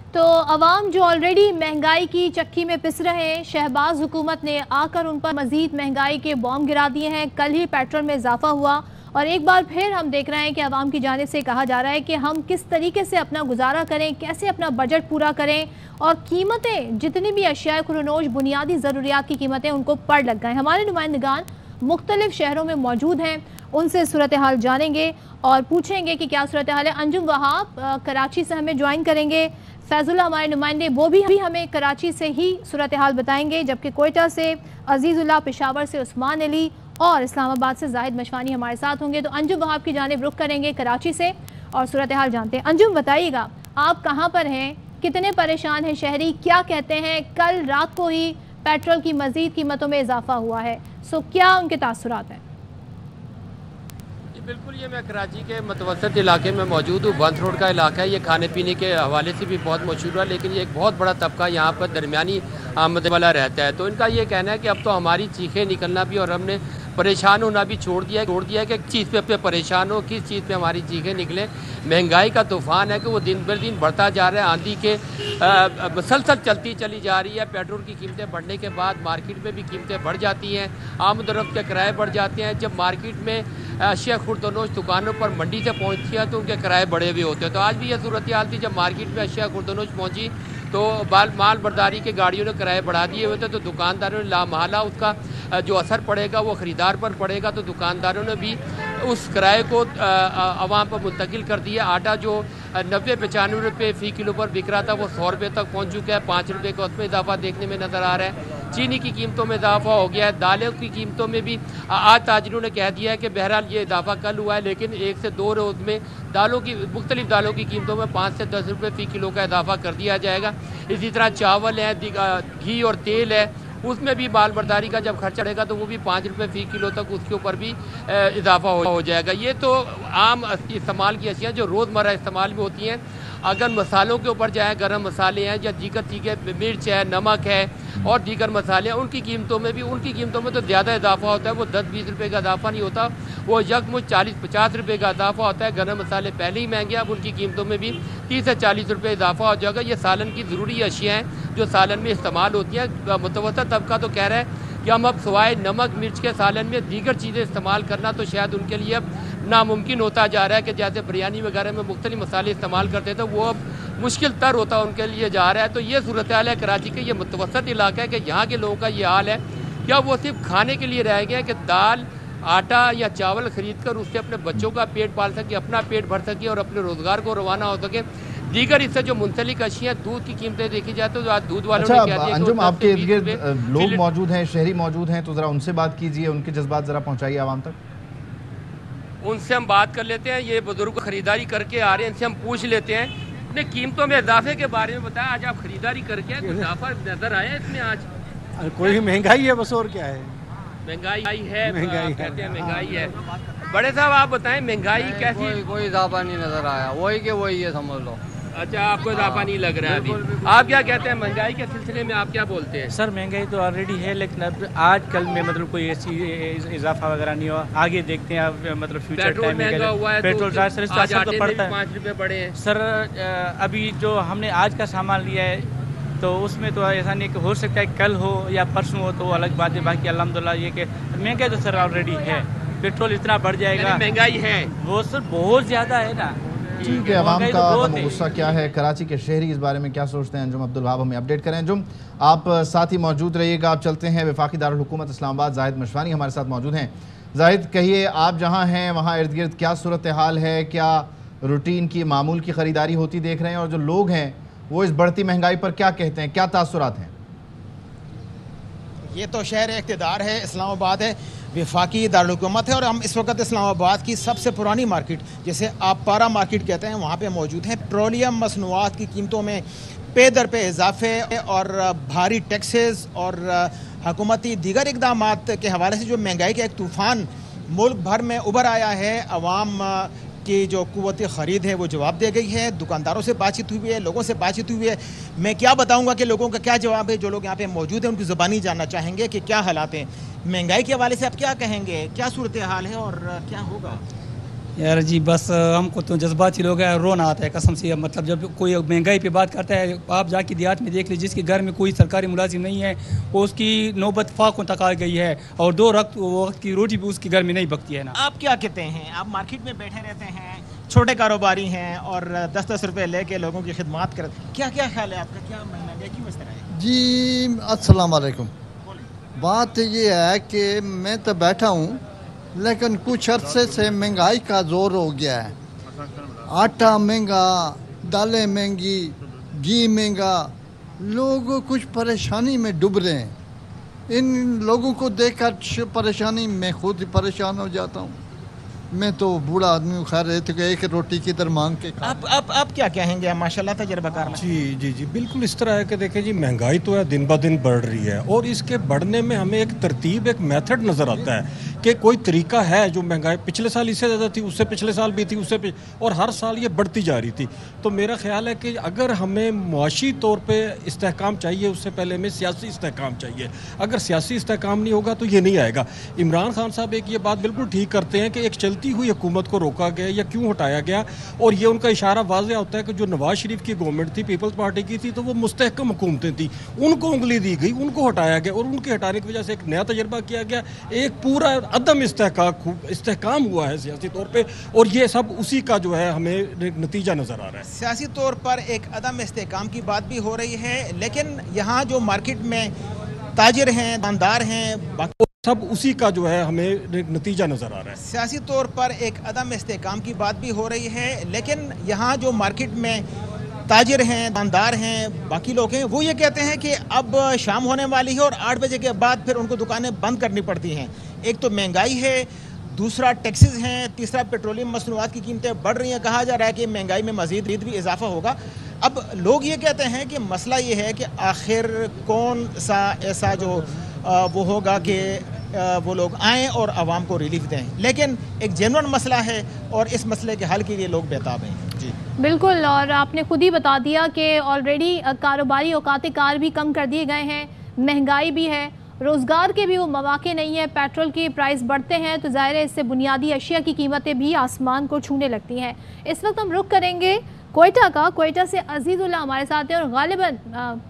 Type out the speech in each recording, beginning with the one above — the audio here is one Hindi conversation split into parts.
तो अवाम जो ऑलरेडी महंगाई की चक्की में पिस रहे हैं, शहबाज हुकूमत ने आकर उन पर मजीद महंगाई के बॉम्ब गिरा दिए हैं। कल ही पेट्रोल में इजाफा हुआ और एक बार फिर हम देख रहे हैं कि अवाम की जानिब से कहा जा रहा है कि हम किस तरीके से अपना गुजारा करें, कैसे अपना बजट पूरा करें और कीमतें जितनी भी अशिया खुरनोश बुनियादी ज़रूरियात की कीमतें उनको पड़ लग गए। हमारे नुमाइंदगान मुख्तलिफ शहरों में मौजूद हैं, उनसे सूरत हाल जानेंगे और पूछेंगे कि क्या सूरत हाल है। अंजुम वहाब कराची से हमें ज्वाइन करेंगे, फैजुल्ला हमारे नुमाइंदे वो भी हमें कराची से ही सूरत हाल बताएंगे, जबकि कोयटा से अजीज़ुल्लाह, पेशावर से उस्मान अली और इस्लामाबाद से जाहिद मशवानी हमारे साथ होंगे। तो अंजुम वहाब की जानिब रुख करेंगे कराची से और सूरत हाल जानते हैं। अंजुम बताइएगा, आप कहाँ पर हैं, कितने परेशान हैं शहरी, क्या कहते हैं? कल रात को ही पेट्रोल की मजीद कीमतों में इजाफा हुआ है, सो क्या उनके तासुरात हैं? बिल्कुल, ये मैं कराची के मतवसत इलाके में मौजूद हूँ। बंद रोड का इलाका है, ये खाने पीने के हवाले से भी बहुत मशहूर है, लेकिन ये एक बहुत बड़ा तबका यहाँ पर दरमियानी आमदनी वाला रहता है। तो इनका ये कहना है कि अब तो हमारी चीखें निकलना भी और हमने परेशान होना भी छोड़ दिया है कि किस चीज़ पे परेशान हो, किस चीज़ पे हमारी चीखें निकलें। महंगाई का तूफ़ान है कि वो दिन ब दिन बढ़ता जा रहा है, आंधी के मसलसल चलती चली जा रही है। पेट्रोल की कीमतें बढ़ने के बाद मार्केट में भी कीमतें बढ़ जाती हैं, आमदरफ्त के किराए बढ़ जाते हैं। जब मार्केट में अशिया खुर्दनोश दुकानों पर मंडी से पहुँचती है तो उनके किराए बढ़े हुए होते हैं। तो आज भी यह सूरत हाल थी, जब मार्केट में अशिया खुर्दनोश पहुँची तो माल बर्दारी के गाड़ियों ने किराए बढ़ा दिए हुए थे। तो दुकानदारों ने लामहला उसका जो असर पड़ेगा वो ख़रीदार पर पड़ेगा, तो दुकानदारों ने भी उस किराए को आवाम पर मुंतकिल कर दिया। आटा जो 90-95 रुपये फ़ी किलो पर बिक रहा था वो 100 रुपये तक पहुँच चुका है। 5 रुपये का उसमें इजाफा देखने में नज़र आ रहा है। चीनी की कीमतों में इजाफा हो गया है। दालों की कीमतों में भी आज ताजरों ने कह दिया है कि बहरहाल ये इजाफा कल हुआ है, लेकिन 1 से 2 रोज़ में मुख्तलिफ दालों की कीमतों में 5 से 10 रुपये फ़ी किलो का इजाफा कर दिया जाएगा। इसी तरह चावल है, घी और तेल है, उसमें भी माल बर्दारी का जब खर्च चढ़ेगा तो वो भी 5 रुपये फ़ी किलो तक उसके ऊपर भी इजाफा हो जाएगा। ये तो आम इस्तेमाल की अशिया जो रोज़मर्रा इस्तेमाल में होती हैं। अगर मसालों के ऊपर जाए, गरम मसाले हैं या दीगर चीज़ें, मिर्च है, नमक है और दीगर मसाले हैं, उनकी कीमतों में तो ज़्यादा इजाफा होता है। वो 10-20 रुपये का इजाफा नहीं होता, वो यकमुश्त 40-50 रुपये का इजाफा होता है। गरम मसाले पहले ही महंगे, अब उनकी कीमतों में भी 30 से 40 रुपये इजाफा हो जाएगा। ये सालन की ज़रूरी अशिया हैं जो सालन में इस्तेमाल होती हैं। मुतवस्सित तबका तो कह रहा है कि हम अब सिवाय नमक मिर्च के सालन में दीगर चीज़ें इस्तेमाल करना तो शायद उनके लिए अब नामुमकिन होता जा रहा है, कि जैसे बिरयानी वगैरह में मुख्तलिफ मसाले इस्तेमाल करते थे वो अब मुश्किल तर होता उनके लिए जा रहा है। तो ये सूरत हाल है कराची के, ये मुतवस्सित इलाका है कि यहाँ के लोगों का ये हाल है। क्या वो सिर्फ खाने के लिए रह गए हैं कि दाल, आटा या चावल ख़रीद कर उससे अपने बच्चों का पेट पाल सके, अपना पेट भर सके और अपने रोज़गार को रवाना हो सके। दीगर इससे जो मुंसलिक अशिया, दूध की कीमतें देखी जाए तो आज दूध वालों ने कह दिया। अंजुम, आपके इर्द गिर्द लोग मौजूद हैं, शहरी मौजूद हैं, तो ज़रा उनसे बात कीजिए, उनके जज्बात ज़रा पहुँचाइए आवाम तक। उनसे हम बात कर लेते हैं। ये बुजुर्ग खरीदारी करके आ रहे हैं, इनसे हम पूछ लेते हैं अपने कीमतों में इजाफे के बारे में। बताया, आज आप खरीदारी करके आए, कुछ इजाफा नजर आया इसमें आज? कोई महंगाई है बस, और क्या है? महंगाई है, कहते हैं महंगाई है। बड़े साहब आप बताएं, महंगाई कैसी? कोई इजाफा नहीं नजर आया, वही के वही है, समझ लो। अच्छा, आपको इजाफा नहीं लग रहा है अभी? आप क्या कहते हैं महंगाई के सिलसिले में, आप क्या बोलते हैं? सर महंगाई तो ऑलरेडी है, लेकिन अब आज कल में मतलब कोई ऐसी इजाफा वगैरह नहीं हुआ। आगे देखते हैं अब, मतलब फ्यूचर टाइम में पेट्रोल चार्ज सर तो पड़ता है, 5 रुपये बढ़े हैं सर। अभी जो हमने आज का सामान लिया है तो उसमें तो ऐसा नहीं कि हो सकता है कल हो या परसों हो, तो अलग बात है। बाकी अल्हम्दुलिल्लाह ये कि महंगाई तो सर ऑलरेडी है, पेट्रोल इतना बढ़ जाएगा, महंगाई है वो सर बहुत ज़्यादा है ना। ठीक है, अवाम का गुस्सा क्या है, कराची के शहरी इस बारे में क्या सोचते हैं, अंजुम अब्दुल वहाब हमें अपडेट करें। अंजुम, आप साथ ही मौजूद रहिएगा। आप चलते हैं वफाकी दारुल हुकूमत इस्लामाबाद, जाहिद मशवानी हमारे साथ मौजूद हैं। जाहिद, कहिए आप जहाँ हैं वहाँ इर्द गिर्द क्या सूरत हाल है, क्या रूटीन की मामूल की ख़रीदारी होती देख रहे हैं, और जो लोग हैं वो इस बढ़ती महंगाई पर क्या कहते हैं, क्या तासुरात हैं? ये तो शहर इक़्तिदार है, इस्लामाबाद है, वफाकी दारुल हुकूमत है, और हम इस वक्त इस्लामाबाद की सबसे पुरानी मार्केट, जैसे आप पारा मार्केट कहते हैं, वहाँ पे मौजूद हैं। पेट्रोलियम मसनूआत की कीमतों में पे दर पे इजाफे और भारी टैक्सेस और हुकूमती दीगर इक़दामात के हवाले से जो महंगाई का एक तूफ़ान मुल्क भर में उभर आया है, अवाम की जो कुव्वत ख़रीद है वो जवाब दे गई है। दुकानदारों से बातचीत हुई है, लोगों से बातचीत हुई है। मैं क्या बताऊंगा कि लोगों का क्या जवाब है, जो लोग यहाँ पे मौजूद हैं उनकी ज़ुबानी जानना चाहेंगे कि क्या हालात हैं। महंगाई के हवाले से आप क्या कहेंगे, क्या सूरत हाल है और क्या होगा? यार जी बस हमको तो जज्बाती लोग हैं, रोना आता है कसम से। मतलब जब कोई महंगाई पे बात करता है, आप जाके देहात में देख लीजिए, जिसके घर में कोई सरकारी मुलाजिम नहीं है वो उसकी नौबत फाकों तक आ गई है, और 2 वक्त की रोटी भी उसके घर में नहीं पकती है ना। आप क्या कहते हैं, आप मार्केट में बैठे रहते हैं, छोटे कारोबारी हैं और 10-10 रुपए लेके लोगों की खिदमत करते हैं, क्या क्या ख्याल है आपका, क्या महंगाई क्यों इस तरह है? जी अस्सलाम वालेकुम। बात ये है कि मैं तो बैठा हूँ, लेकिन कुछ अरसे से महंगाई का जोर हो गया है। आटा महंगा, दालें महंगी, घी महंगा, लोग कुछ परेशानी में डूब रहे हैं। इन लोगों को देखकर परेशानी में खुद परेशान हो जाता हूँ। मैं तो बूढ़ा आदमी हूँ, खैर है तो एक रोटी की दर मांग के। आप क्या कहेंगे, माशाल्लाह तजर्बाकार? जी बिल्कुल इस तरह है कि देखिए जी, महंगाई तो है दिन ब दिन बढ़ रही है, और इसके बढ़ने में हमें एक तरतीब, एक मेथड नज़र आता है कि कोई तरीका है। जो महंगाई पिछले साल इससे ज़्यादा थी, उससे पिछले साल भी थी, और हर साल ये बढ़ती जा रही थी। तो मेरा ख्याल है कि अगर हमें मुआशी तौर पर इस्तेहकाम चाहिए, उससे पहले हमें सियासी इस्तेहकाम चाहिए। अगर सियासी इस्तेहकाम नहीं होगा तो ये नहीं आएगा। इमरान खान साहब एक ये बात बिल्कुल ठीक करते हैं कि एक चलती हुई हुकूमत को रोका गया या क्यों हटाया गया, और ये उनका इशारा वाज़ेह होता है कि जो नवाज शरीफ की गवर्नमेंट थी, पीपल्स पार्टी की थी, तो वो मुस्तहकम हुकूमतें थी, उनको उंगली दी गई, उनको हटाया गया, और उनके हटाने की वजह से एक नया तजर्बा किया गया, एक पूरा अदम इस्तेहकाम हुआ है सियासी तौर पे, और ये सब उसी का जो है हमें नतीजा नज़र आ रहा है। सियासी तौर पर एक अदम इस्तेहकाम की बात भी हो रही है, लेकिन यहाँ जो मार्केट में ताजिर हैं, दुकानदार हैं, सब उसी का जो है हमें नतीजा नज़र आ रहा है। सियासी तौर पर एक अदम इस्तेहकाम की बात भी हो रही है, लेकिन यहाँ जो मार्केट में ताजिर हैं, दुकानदार हैं, बाकी लोग हैं, वो ये कहते हैं कि अब शाम होने वाली है और 8 बजे के बाद फिर उनको दुकानें बंद करनी पड़ती हैं। एक तो महंगाई है, दूसरा टैक्सेस हैं, तीसरा पेट्रोलियम मसनूआत की कीमतें बढ़ रही हैं। कहा जा रहा है कि महंगाई में मज़ीद भी इजाफा होगा। अब लोग ये कहते हैं कि मसला ये है कि आखिर कौन सा ऐसा जो वो होगा कि वो लोग आएँ और आवाम को रिलीफ दें, लेकिन एक जेन्युइन मसला है और इस मसले के हल के लिए लोग बेताब हैं। जी बिल्कुल, और आपने खुद ही बता दिया कि ऑलरेडी कारोबारी औकात कार भी कम कर दिए गए हैं, महंगाई भी है, रोज़गार के भी वो मौके नहीं है, पेट्रोल की प्राइस बढ़ते हैं तो ज़ाहिर है इससे बुनियादी अशिया की कीमतें भी आसमान को छूने लगती हैं। इस वक्त हम रुख करेंगे कोयटा का। कोयटा से अजीज़ुल्लाह हमारे साथ हैं, और गालिबन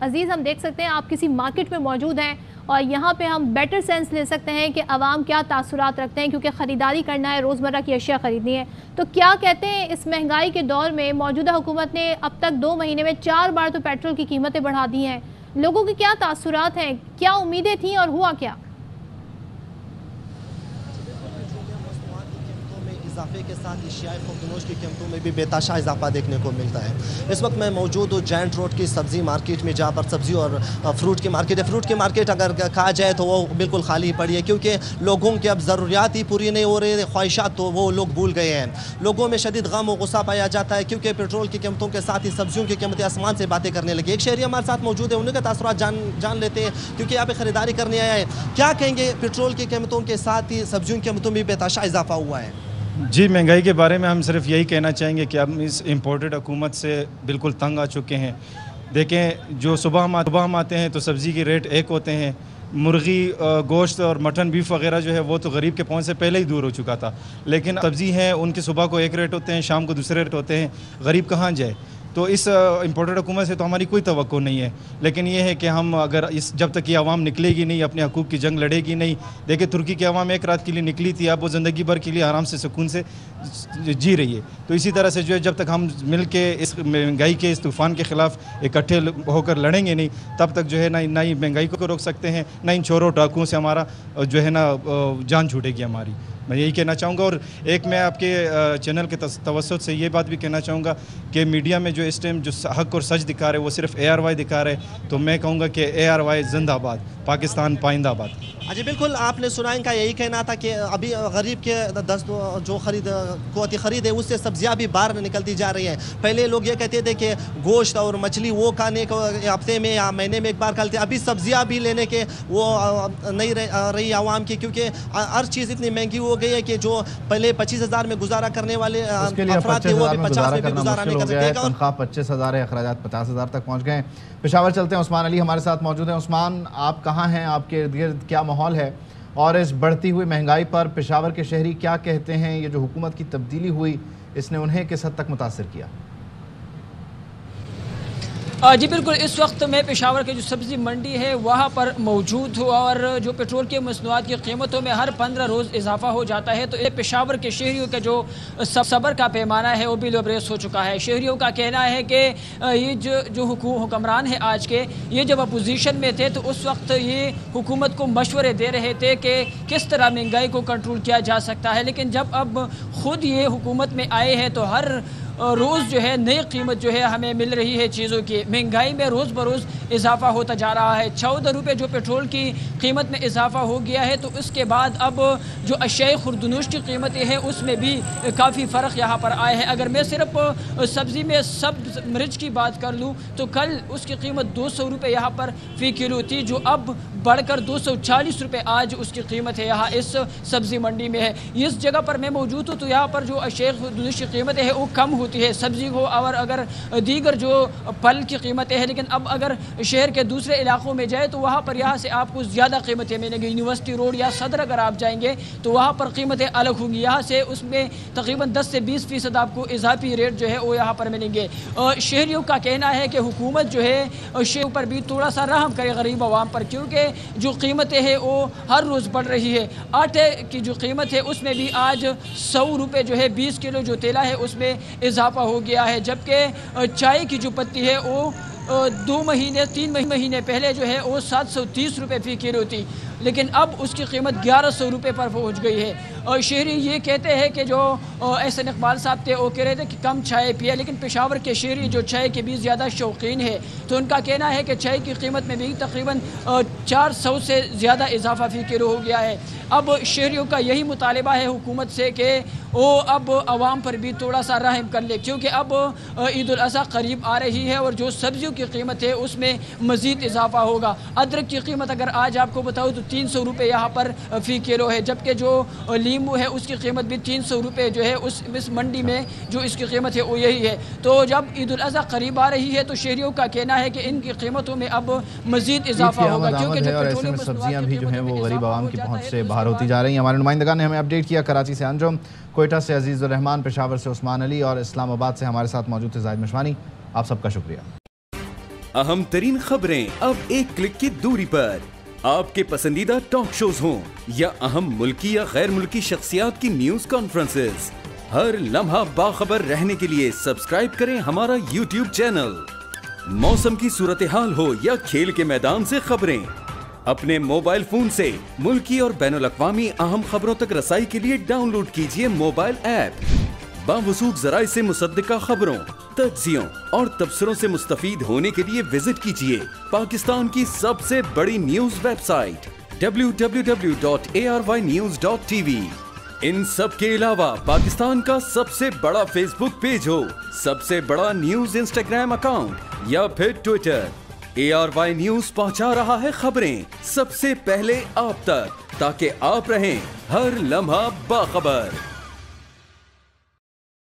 अजीज़ हम देख सकते हैं आप किसी मार्केट में मौजूद हैं, और यहाँ पे हम बेटर सेंस ले सकते हैं कि आवाम क्या तासुरात रखते हैं, क्योंकि ख़रीदारी करना है, रोज़मर्रा की अशिया ख़रीदनी है। तो क्या कहते हैं, इस महंगाई के दौर में मौजूदा हुकूमत ने अब तक 2 महीने में 4 बार तो पेट्रोल की कीमतें बढ़ा दी हैं, लोगों के क्या तासुरात हैं, क्या उम्मीदें थी और हुआ क्या? इजाफे के साथ एशियाई खुर्दनोश की कीमतों में भी बेताशा इजाफा देखने को मिलता है। इस वक्त मैं मौजूद हूँ जैंट रोड की सब्ज़ी मार्केट में, जहाँ पर सब्ज़ी और फ्रूट की मार्केट है। फ्रूट की मार्केट अगर कहा जाए तो वो बिल्कुल खाली पड़ी है, क्योंकि लोगों की अब ज़रूरियात ही पूरी नहीं हो रही, ख्वाहिशात तो वो लोग भूल गए हैं। लोगों में शदीद गम और गुस्सा पाया जाता है, क्योंकि पेट्रोल की कीमतों के साथ ही सब्जियों की कीमतें आसमान से बातें करने लगी। एक शहरी हमारे साथ मौजूद है, उनके तासुरात जान लेते हैं, क्योंकि यहाँ पे ख़रीदारी करने आया है। क्या कहेंगे, पेट्रोल की कीमतों के साथ ही सब्जियों की कीमतों में बेताशा इजाफा हुआ है? जी, महंगाई के बारे में हम सिर्फ यही कहना चाहेंगे कि हम इस इम्पोर्टेड हुकूमत से बिल्कुल तंग आ चुके हैं। देखें, जो सुबह हम आते हैं तो सब्ज़ी के रेट एक होते हैं, मुर्गी, गोश्त और मटन, बीफ वगैरह जो है वो तो गरीब के पहुंच से पहले ही दूर हो चुका था। लेकिन सब्ज़ी हैं उनकी सुबह को एक रेट होते हैं, शाम को दूसरे रेट होते हैं, गरीब कहाँ जाए। तो इस इम्पोर्टेड हुकूमत से तो हमारी कोई तवक्को नहीं है, लेकिन ये है कि हम अगर जब तक ये आवाम निकलेगी नहीं, अपने हकूक़ की जंग लड़ेगी नहीं। देखिए, तुर्की की आवाम एक रात के लिए निकली थी, अब वो ज़िंदगी भर के लिए आराम से सुकून से जी रही है। तो इसी तरह से जो है, जब तक हम मिल के इस महंगाई के इस तूफ़ान के ख़िलाफ़ इकट्ठे होकर लड़ेंगे नहीं, तब तक जो है ना ही महंगाई को रोक सकते हैं, ना इन चोरों डाकुओं से हमारा जो है ना जान छूटेगी हमारी। मैं यही कहना चाहूँगा। और एक मैं आपके चैनल के तवस्सुत से ये बात भी कहना चाहूँगा कि मीडिया में जो इस टाइम जो हक और सच दिखा रहे वो सिर्फ ARY दिखा रहे, तो मैं कहूँगा कि ARY जिंदाबाद, पाकिस्तान पाइंदाबाद। जी बिल्कुल, आपने सुना, इनका यही कहना था कि अभी गरीब के जो क़ुव्वत ख़रीद है उससे सब्जियाँ भी बाहर निकलती जा रही हैं। पहले लोग ये कहते थे कि गोश्त और मछली वो खाने को हफ्ते में या महीने में एक बार खाते, अभी सब्जियाँ भी लेने के वो नहीं रही आवाम की, क्योंकि हर चीज़ इतनी महंगी हो गई है कि जो पहले 25,000 में गुजारा करने वाले अफराद थे वो अभी 50 में भी गुजारा नहीं कर सकते। तनख्वाह 25,000 है, अखराजात 50,000 तक पहुँच गए। पेशावर चलते हैं, उस्मान अली हमारे साथ मौजूद हैं। उस्मान, आप कहाँ हैं, आपके इर्द गिर्द क्या माहौल है और इस बढ़ती हुई महंगाई पर पेशावर के शहरी क्या कहते हैं? ये जो हुकूमत की तब्दीली हुई इसने उन्हें किस हद तक मुतासिर किया? जी बिल्कुल, इस वक्त मैं पेशावर के जो सब्ज़ी मंडी है वहाँ पर मौजूद हूँ और जो पेट्रोल की मसनूआत की कीमतों में हर 15 रोज़ इजाफा हो जाता है। तो ये पेशावर के शहरियों का जो सब्र का पैमाना है वो भी लबरेज हो चुका है। शहरियों का कहना है कि ये जो हुक्मरान है आज के, ये जब अपोजिशन में थे तो उस वक्त ये हुकूमत को मशवरे दे रहे थे कि किस तरह महंगाई को कंट्रोल किया जा सकता है, लेकिन जब अब ख़ुद ये हुकूमत में आए हैं तो हर रोज़ जो है नई कीमत जो है हमें मिल रही है चीज़ों की। महंगाई में रोज़ बरोज़ इजाफा होता जा रहा है। 14 रुपये जो पेट्रोल की कीमत में इजाफा हो गया है, तो उसके बाद अब जो अशिया खुर्दनूश की कीमतें हैं उसमें भी काफ़ी फ़र्क यहाँ पर आया है। अगर मैं सिर्फ सब्ज़ी में सब्ज़ मिर्च की बात कर लूँ तो कल उसकी कीमत 200 रुपये यहाँ पर फ़ी किलो थी, जो अब बढ़कर 240 रुपये आज उसकी कीमत है यहाँ इस सब्ज़ी मंडी में है। इस जगह पर मैं मौजूद हूँ तो यहाँ पर जो अशिया खुर्दनूश की कीमतें हैं वो कम होती है सब्ज़ी को और अगर दीगर जो फल की कीमतें हैं, लेकिन अब अगर शहर के दूसरे इलाकों में जाए तो वहाँ पर यहाँ से आपको ज़्यादा कीमतें मिलेंगी। यूनिवर्सिटी रोड या सदर अगर आप जाएंगे तो वहाँ पर कीमतें अलग होंगी, यहाँ से उसमें तकरीबन 10 से 20% आपको इजाफी रेट जो है वो यहाँ पर मिलेंगे। शहरियों का कहना है कि हुकूमत जो है शहर पर भी थोड़ा सा रहम करे गरीब आवाम पर, क्योंकि जो कीमतें हैं वो हर रोज़ बढ़ रही है। आटे की जो कीमत है उसमें भी आज 100 रुपये जो है 20 किलो जो तेला है उसमें इजाफा हो गया है, जबकि चाय की जो पत्ती है वो 2 महीने 3 महीने पहले जो है वो 730 रुपये फ़ी किलो थी, लेकिन अब उसकी कीमत 1100 रुपये पर पहुंच गई है। और शहरी ये कहते हैं कि जो एहसन इकबाल साहब थे वो कह रहे थे कि कम चाय पिए, लेकिन पेशावर के शहरी जो चाय के भी ज़्यादा शौकीन है तो उनका कहना है कि चाय की कीमत में भी तकरीबन 400 से ज़्यादा इजाफा फ़ी किलो हो गया है। अब शहरियों का यही मुतालबा है हुकूमत से कि वो अब आवाम पर भी थोड़ा सा रहम कर ले, क्योंकि अब ईद उल अज़हा करीब आ रही है और जो सब्ज़ियों की कीमत है उसमें मज़ीद इजाफा होगा। अदरक की कीमत अगर आज आपको बताऊँ तो 300 रुपये यहाँ पर फ़ी किलो है, जबकि जो लीमू है उसकी कीमत भी 300 रुपये जो है इस मंडी में जो इसकी कीमत है वो यही है। तो जब ईद उल अज़हा करीब आ रही है तो शहरियों का कहना है कि इनकी कीमतों में अब मज़ीद इजाफा होगा, क्योंकि जो सब्जियाँ भी जो हैं वो गरीब आवाम की पहुँच से बाहर होती जा रही हैं। हमारे नुमाइंदगान ने हमें अपडेट किया। कराची से अंजुम, कोयटा से अजीज़ुर रहमान, पेशावर से उस्मान अली और इस्लामाबाद से हमारे साथ मौजूद थे जाहिद मशवानी। आप सबका शुक्रिया। अहम तरीन खबरें अब एक क्लिक की दूरी पर, आपके पसंदीदा टॉक शोज हों या अहम मुल्की या गैर मुल्की शख्सियात की न्यूज कॉन्फ्रेंसेस, हर लम्हा बाखबर रहने के लिए सब्सक्राइब करें हमारा YouTube चैनल। मौसम की सूरत हाल हो या खेल के मैदान से खबरें, अपने मोबाइल फोन से मुल्की और बैनुल अक़वामी अहम खबरों तक रसाई के लिए डाउनलोड कीजिए मोबाइल ऐप। बावसूख ज़राए से मुसद्दिका खबरों, तज्ज़ियों और तबसरों से मुस्तफ़ीद होने के लिए विजिट कीजिए पाकिस्तान की सबसे बड़ी न्यूज वेबसाइट www.arvnews.tv। इन सब के अलावा पाकिस्तान का सबसे बड़ा फेसबुक पेज हो, सबसे बड़ा न्यूज इंस्टाग्राम अकाउंट या फिर ट्विटर, ARY न्यूज पहुंचा रहा है खबरें सबसे पहले आप तक, ताकि आप रहें हर लम्हा बाखबर।